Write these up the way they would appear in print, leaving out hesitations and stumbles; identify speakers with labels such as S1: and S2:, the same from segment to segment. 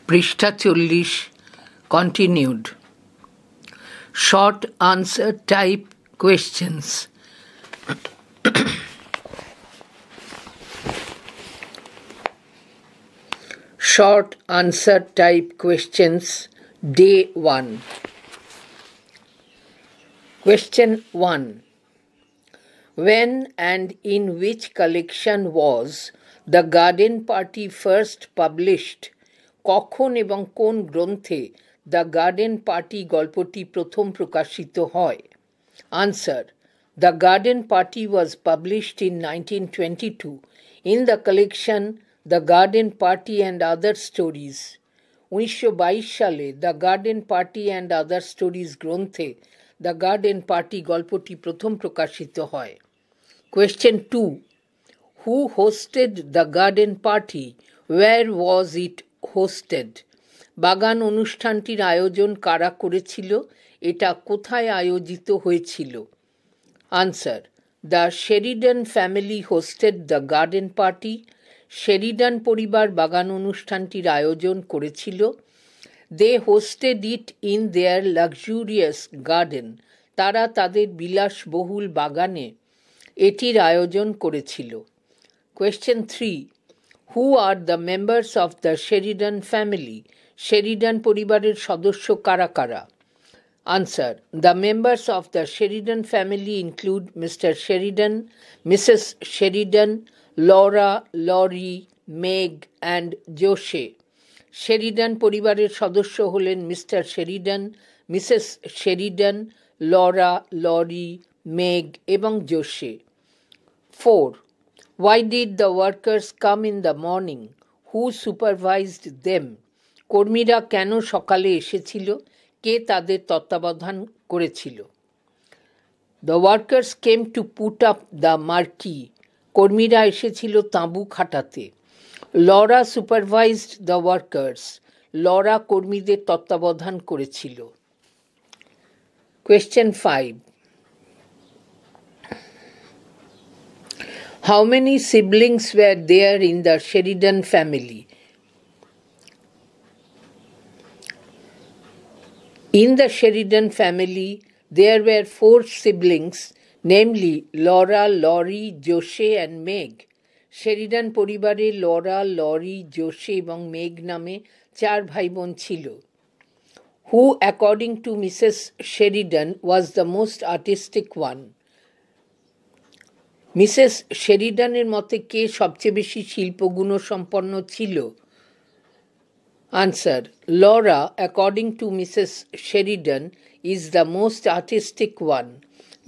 S1: পৃষ্ঠা 40 continued. Short answer type questions. Short answer type questions, day 1. Question 1. When and in which collection was The Garden Party first published? কখন এবং কোন গ্রন্থে the garden party গল্পটি প্রথম প্রকাশিত হয়? Answer: the garden party was published in 1922 in the collection the garden party and other stories. 1922 সালে the garden party and other stories গ্রন্থে দ্য গার্ডেন পার্টি গল্পটি প্রথম প্রকাশিত হয়। Question 2. Who hosted the garden party? Where was it hosted? বাগান অনুষ্ঠানটির আয়োজন কারা করেছিল? এটা কোথায় আয়োজিত হয়েছিল? Answer: the Sheridan family hosted the garden party. Sheridan পরিবার বাগান অনুষ্ঠানটির আয়োজন করেছিল। They hosted it in their luxurious garden. তারা তাদের বিলাসবহুল বাগানে এটির আয়োজন করেছিল। Question 3. Who are the members of the Sheridan family? Sheridan পরিবারের সদস্য কারা কারা? Answer: the members of the Sheridan family include Mr Sheridan, Mrs Sheridan, Laura, Laurie, Meg and Jose. শেরিডান পরিবারের সদস্য হলেন Mr Sheridan, Mrs Sheridan, Laura, Laurie, Meg এবং Jose. 4. Why did the workers come in the morning? Who supervised them? কর্মীরা কেন সকালে এসেছিল? কে তাদের তত্ত্বাবধান করেছিল? The workers came to put up the marquee. কর্মীরা এসেছিল তাঁবু খাটাতে। Laura supervised the workers. Laura কর্মীদের তত্ত্বাবধান করেছিল। Question 5. How many siblings were there in the Sheridan family? In the Sheridan family, there were 4 siblings, namely Laura, Lori, Joshe and Meg. Sheridan পরিবারে Laura, lorry, জোশে এবং meg নামে 4 ভাই বোন ছিল। Who, according to Mrs. Sheridan, was the most artistic one? Mrs শেরিডানের মতে কে সবচেয়ে বেশি শিল্পগুণ সম্পন্ন ছিল? Answer: Laura, according to Mrs Sheridan, is the most artistic one.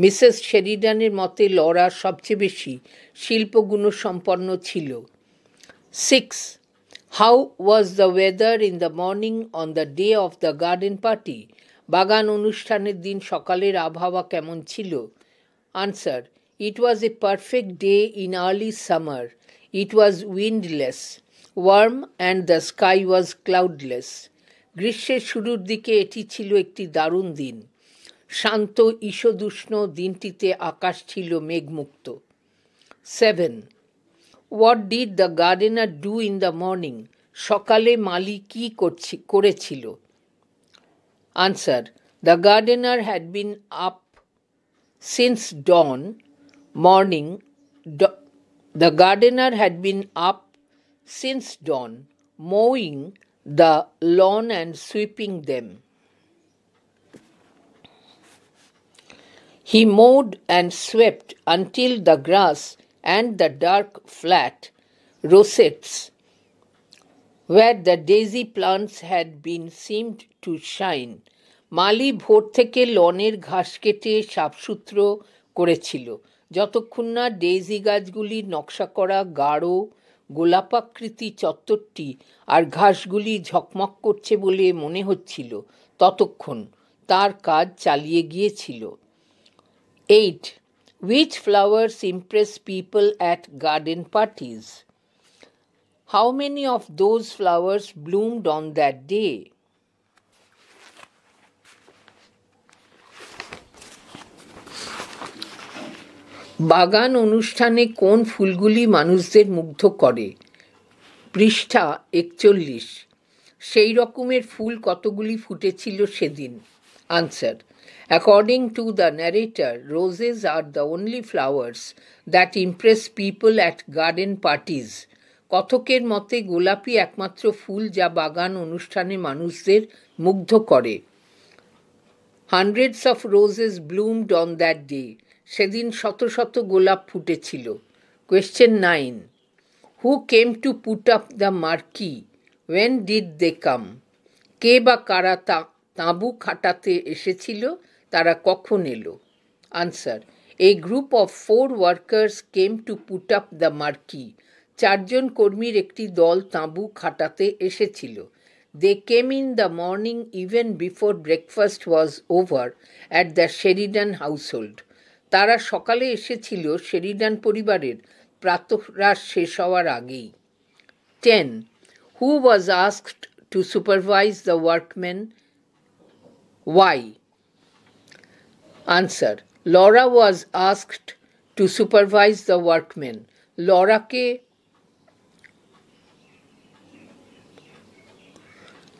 S1: Mrs শেরিডানের মতে লরা সবচেয়ে বেশি শিল্পগুণ সম্পন্ন ছিল। 6. How was the weather in the morning on the day of the garden party? বাগান অনুষ্ঠানের দিন সকালের আবহাওয়া কেমন ছিল? Answer: It was a perfect day in early summer. It was windless, warm and the sky was cloudless. গ্রীষ্মের শুরুর দিকে এটি ছিল একটি দারুণ দিন। শান্ত ঈষদুষ্ণ দিনটিতে আকাশ ছিল মেঘমুক্ত। 7. What did the gardener do in the morning? সকালে মালি কি করেছিল? Answer: The gardener had been up since dawn. The gardener had been up since dawn, mowing the lawn and sweeping them. He mowed and swept until the grass and the dark flat rosettes where the daisy plants had been seemed to shine. মালি ভোর থেকে লনের ঘাস কেটে সাফসুত্র করেছিল যতক্ষণ না daisy গাছগুলির নকশা করা গাঢ় গোলাপাকৃতি চত্বরটি আর ঘাসগুলি ঝকমক করছে বলে মনে হচ্ছিল ততক্ষণ তার কাজ চালিয়ে গিয়েছিল। 8. Which flowers impress people at garden parties? How many of those flowers bloomed on that day? বাগান অনুষ্ঠানে কোন ফুলগুলি মানুষদের মুগ্ধ করে? পৃষ্ঠা 41। সেই রকমের ফুল কতগুলি ফুটেছিল সেদিন? Answer: According to the narrator, roses are the only flowers that impress people at garden parties. কথকের মতে গোলাপই একমাত্র ফুল যা বাগান অনুষ্ঠানে মানুষদের মুগ্ধ করে। Hundreds of roses bloomed on that day. সেদিন শত শত গোলাপ ফুটেছিল। Question 9. Who came to put up the marquee? When did they come? কে বা কারা তাঁবু খাটাতে এসেছিল, তারা কখন এলো? Answer: A group of 4 workers came to put up the marquee. 4 জন কর্মীর একটি দল তাঁবু খাটাতে এসেছিল। They came in the morning even before breakfast was over at the Sheridan household. তারা সকালে এসেছিল শেরিডান পরিবারের প্রাতরাশ শেষ হওয়ার আগেই। 10. Who was asked to supervise the workmen? Why? Answer: Laura was asked to supervise the workmen. লরাকে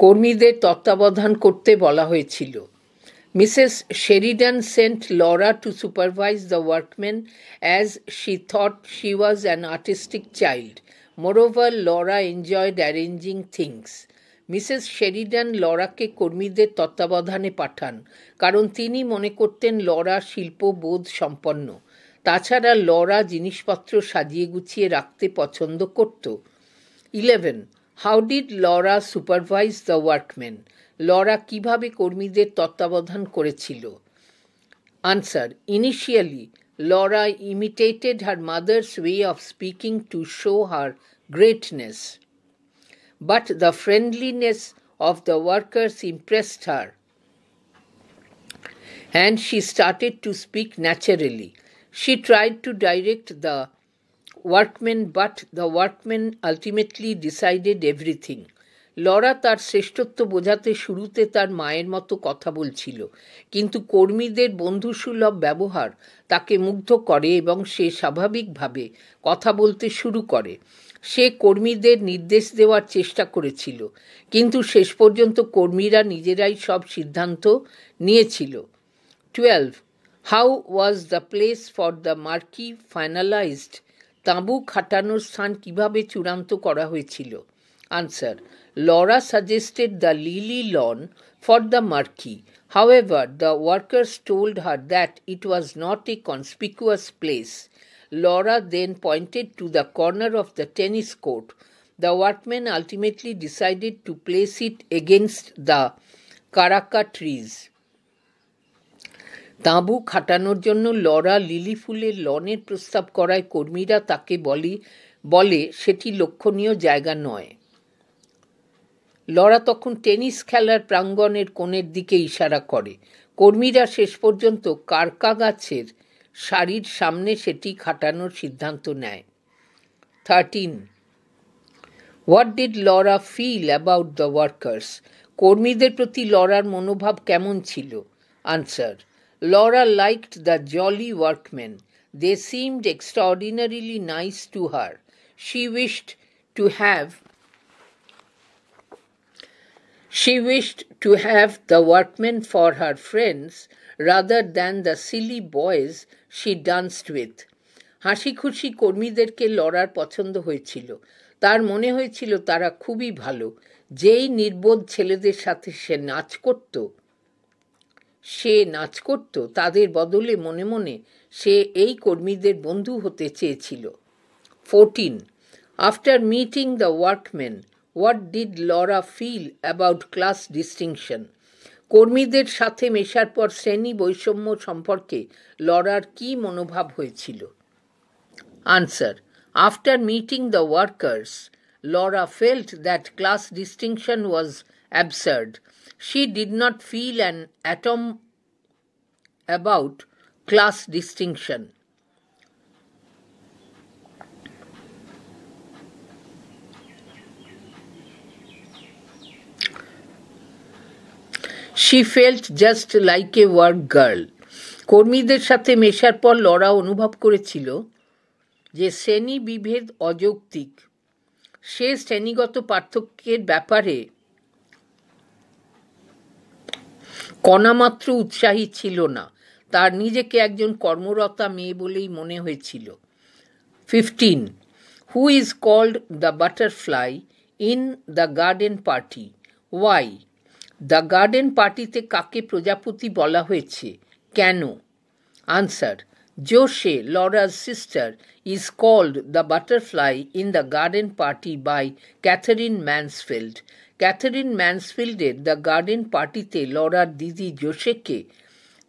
S1: কর্মীদের তত্ত্বাবধান করতে বলা হয়েছিল। Mrs. Sheridan sent Laura to supervise the workmen as she thought she was an artistic child. Moreover, Laura enjoyed arranging things. Mrs Sheridan লরাকে কর্মীদের তত্ত্বাবধানে পাঠান কারণ তিনি মনে করতেন লরা শিল্পবোধ সম্পন্ন। তাছাড়া লরা জিনিসপত্র সাজিয়ে গুছিয়ে রাখতে পছন্দ করত। 11. How did Laura supervise the workmen? Laura কিভাবে কর্মীদের তত্ত্বাবধান করেছিল? Answer: Initially, Laura imitated her mother's way of speaking to show her greatness. But the friendliness of the workers impressed her, and she started to speak naturally. She tried to direct the workmen, but the workmen ultimately decided everything. Laura তার শ্রেষ্ঠত্ব বোঝাতে শুরুতে তার মায়ের মতো কথা বলছিল, কিন্তু কর্মীদের বন্ধুসুলভ ব্যবহার তাকে মুগ্ধ করে এবং সে স্বাভাবিকভাবে কথা বলতে শুরু করে। সে কর্মীদের নির্দেশ দেওয়ার চেষ্টা করেছিল, কিন্তু শেষ পর্যন্ত কর্মীরা নিজেরাই সব সিদ্ধান্ত নিয়েছিল। 12. How was the place for the marquee finalized? তাঁবু খাটানোর স্থান কিভাবে চূড়ান্ত করা হয়েছিল? Answer: Laura suggested the lily lawn for the marquee. However, the workers told her that it was not a conspicuous place. Laura then pointed to the corner of the tennis court. The workmen ultimately decided to place it against the Karaka trees. তাঁবু খাটানোর জন্য Laura lily ফুলের লনের প্রস্তাব করায় কর্মীরা তাকে বলে সেটি লক্ষণীয় জায়গা নয়। লরা তখন টেনিস খেলার প্রাঙ্গণের কোণের দিকে ইশারা করে। কর্মীরা শেষ পর্যন্ত কারকা গাছের সারির সামনে সেটি খাটানোর সিদ্ধান্ত নেয়। 13. What did Laura feel about the workers? কর্মীদের প্রতি লরার মনোভাব কেমন ছিল? Answer: Laura liked the jolly workmen. They seemed extraordinarily nice to her. She wished to have the workmen for her friends rather than the silly boys she danced with. হাসি খুশি কর্মীদেরকে Lawler পছন্দ হয়েছিল। তার মনে হয়েছিল তারা খুবই ভালো। যেই নির্বোধ ছেলেদের সাথে সে নাচ করত তাদের বদলে মনে মনে সে এই কর্মীদের বন্ধু হতে চেয়েছিল। 14. After meeting the workmen, what did Laura feel about class distinction? কর্মীদের সাথে মেশার পর শ্রেণী বৈষম্য সম্পর্কে লরার কি মনোভাব হয়েছিল? Answer: After meeting the workers, Laura felt that class distinction was absurd. She did not feel an atom about class distinction. She felt just like a work girl. কর্মীদের সাথে মেশার পর লরা অনুভব করেছিল যে শ্রেণী বিভেদ অযৌক্তিক। সে শ্রেণীগত পার্থক্যের ব্যাপারে কণামাত্র উৎসাহী ছিল না, তার নিজেকে একজন কর্মরতা মেয়ে বলেই মনে হয়েছিল। 15. Who is called the butterfly in the garden party? Why? The garden পার্টিতে কাকে প্রজাপতি বলা হয়েছে, কেন? Answer: Joshe, Laura's sister, is called the butterfly in the garden party by Catherine Mansfield. Catherine ম্যানসফিল্ডের দ্য গার্ডেন পার্টিতে লরার দিদি জোশেকে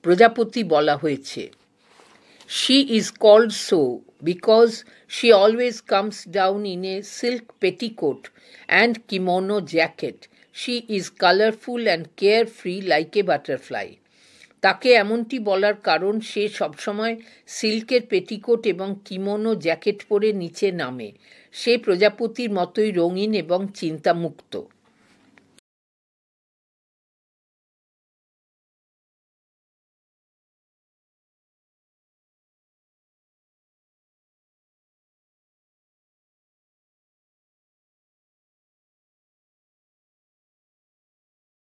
S1: প্রজাপতি বলা হয়েছে। She is called so because she always comes down in a silk petticoat and kimono jacket. She is colorful and carefree like a butterfly. তাকে এমনটি বলার কারণ সে সবসময় সিল্কের পেটিকোট এবং কিমোনো জ্যাকেট পরে নিচে নামে। সে প্রজাপতির মতোই রঙিন এবং চিন্তামুক্ত।